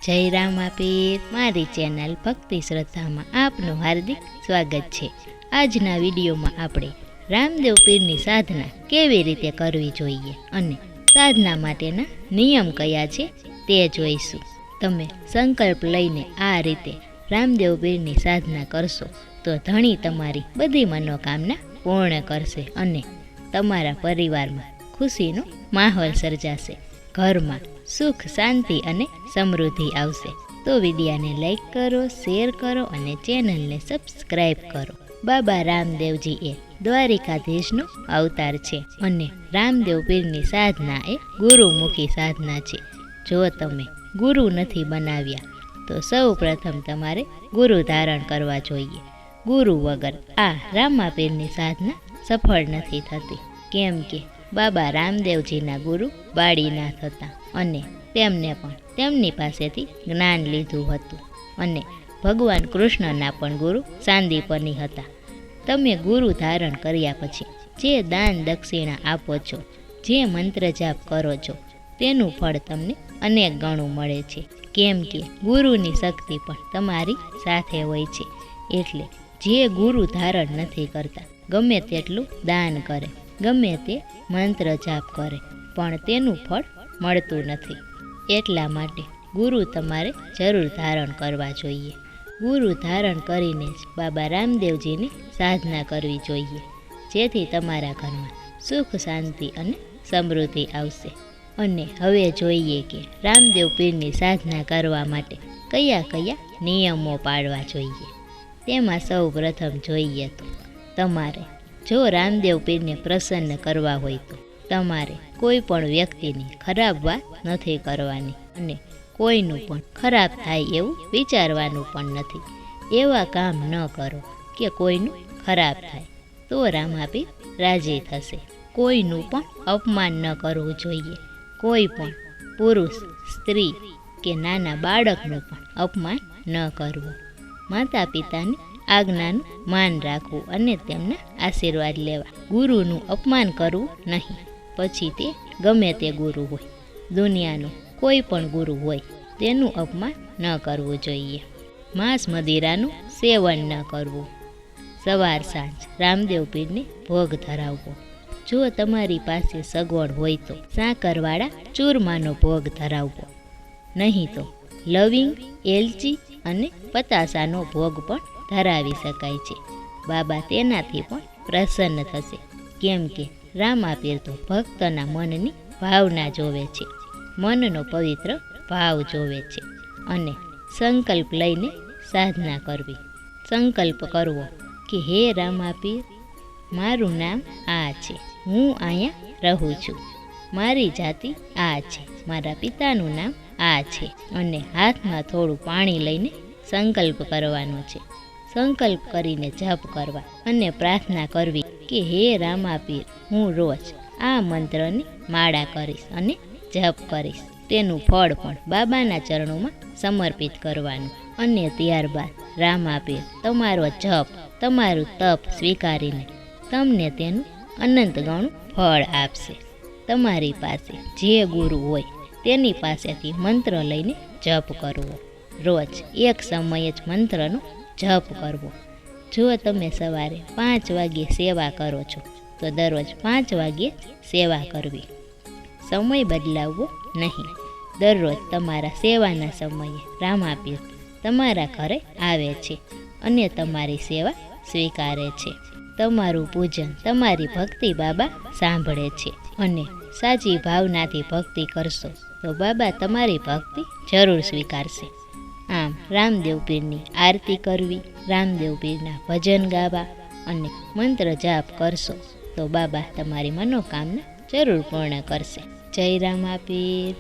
જય રામાપીર મારી ચેનલ ભક્તિ શ્રદ્ધામાં આપનું હાર્દિક સ્વાગત છે। આજના વિડીયોમાં આપણે રામદેવ પીરની સાધના કેવી રીતે કરવી જોઈએ અને સાધના માટેના નિયમ કયા છે તે જોઈશું। તમે સંકલ્પ લઈને આ રીતે રામદેવ પીરની સાધના કરશો તો ધણી તમારી બધી મનોકામના પૂર્ણ કરશે અને તમારા પરિવારમાં ખુશીનો માહોલ સર્જાશે, ઘરમાં સુખ શાંતિ અને સમૃદ્ધિ આવશે। તો વિડીયોને લાઈક કરો, શેર કરો અને ચેનલને સબસ્ક્રાઈબ કરો। બાબા રામદેવજી એ દ્વારિકાધીશનો અવતાર છે અને રામદેવ પીરની સાધના એ ગુરુમુખી સાધના છે। જો તમે ગુરુ નથી બનાવ્યા તો સૌ પ્રથમ તમારે ગુરુ ધારણ કરવા જોઈએ। ગુરુ વગર આ રામાપીરની સાધના સફળ નથી થતી, કેમ કે બાબા રામદેવજીના ગુરુ બાળીનાથ હતા અને તેમને પણ તેમની પાસેથી જ્ઞાન લીધું હતું અને ભગવાન કૃષ્ણના પણ ગુરુ સાંદીપની હતા। તમે ગુરુ ધારણ કર્યા પછી જે દાન દક્ષિણા આપો છો, જે મંત્ર જાપ કરો છો તેનું ફળ તમને અનેક ગણું મળે છે, કેમ કે ગુરુની શક્તિ પણ તમારી સાથે હોય છે। એટલે જે ગુરુ ધારણ નથી કરતા ગમે તેટલું દાન કરે, ગમે તે મંત્ર જાપ કરે પણ તેનું ફળ મળતું નથી। એટલા માટે ગુરુ તમારે જરૂર ધારણ કરવા જોઈએ। ગુરુ ધારણ કરીને જ બાબા રામદેવજીની સાધના કરવી જોઈએ, જેથી તમારા ઘરમાં સુખ શાંતિ અને સમૃદ્ધિ આવશે। અને હવે જોઈએ કે રામદેવ પીરની સાધના કરવા માટે કયા કયા નિયમો પાળવા જોઈએ। તેમાં સૌ પ્રથમ જોઈએ તો તમારે જો રામદેવ પીરને પ્રસન્ન કરવા હોય તો તમારે કોઈ પણ વ્યક્તિની ખરાબ વાત નથી કરવાની અને કોઈનું પણ ખરાબ થાય એવું વિચારવાનું પણ નથી। એવા કામ ન કરો કે કોઈનું ખરાબ થાય, તો રામાપીર રાજી થશે। કોઈનું પણ અપમાન ન કરવું જોઈએ। કોઈ પણ પુરુષ, સ્ત્રી કે નાના બાળકનું પણ અપમાન ન કરવું। માતા પિતાની આજ્ઞાનું માન રાખવું અને તેમના આશીર્વાદ લેવા। ગુરુનું અપમાન કરવું નહીં, પછી તે ગમે તે ગુરુ હોય, દુનિયાનો કોઈ પણ ગુરુ હોય તેનું અપમાન ન કરવું જોઈએ। માંસ મદિરાનું સેવન ન કરવું। સવાર સાંજ રામદેવ પીરને ભોગ ધરાવવો। જો તમારી પાસે સગવડ હોય તો સાકરવાળા ચૂરમાનો ભોગ ધરાવવો, નહીં તો લવિંગ, એલચી અને પતાસાનો ભોગ પણ ધરાવી શકાય છે। બાબા તેનાથી પણ પ્રસન્ન થશે, કેમ કે રામાપીર તો ભક્તના મનની ભાવના જોવે છે, મનનો પવિત્ર ભાવ જોવે છે। અને સંકલ્પ લઈને સાધના કરવી। સંકલ્પ કરવો કે હે રામાપીર, મારું નામ આ છે, હું અહીંયા રહું છું, મારી જાતિ આ છે, મારા પિતાનું નામ આ છે, અને હાથમાં થોડું પાણી લઈને સંકલ્પ કરવાનો છે। સંકલ્પ કરીને જપ કરવા અને પ્રાર્થના કરવી કે હે રામાપીર, હું રોજ આ મંત્રની માળા કરીશ અને જપ કરીશ। તેનું ફળ પણ બાબાના ચરણોમાં સમર્પિત કરવાનું અને ત્યારબાદ રામાપીર તમારો જપ, તમારું તપ સ્વીકારીને તમને તેનું અનંત ગણું ફળ આપશે। તમારી પાસે જે ગુરુ હોય તેની પાસેથી મંત્ર લઈને જપ કરવો। રોજ એક સમયે જ મંત્રનો જપ કરવો। જો તમે સવારે 5 વાગ્યે સેવા કરો છો તો દરરોજ 5 વાગ્યે સેવા કરવી, સમય બદલાવવો નહીં। દરરોજ તમારા સેવાના સમયે રામાપીર તમારા ઘરે આવે છે અને તમારી સેવા સ્વીકારે છે। તમારું પૂજન, તમારી ભક્તિ બાબા સાંભળે છે અને સાચી ભાવનાથી ભક્તિ કરશો તો બાબા તમારી ભક્તિ જરૂર સ્વીકારશે। આમ રામદેવ પીરની આરતી કરવી, રામદેવ પીરના ભજન ગાવા અને મંત્ર જાપ કરશો તો બાબા તમારી મનોકામના જરૂર પૂર્ણ કરશે। જય રામાપીર।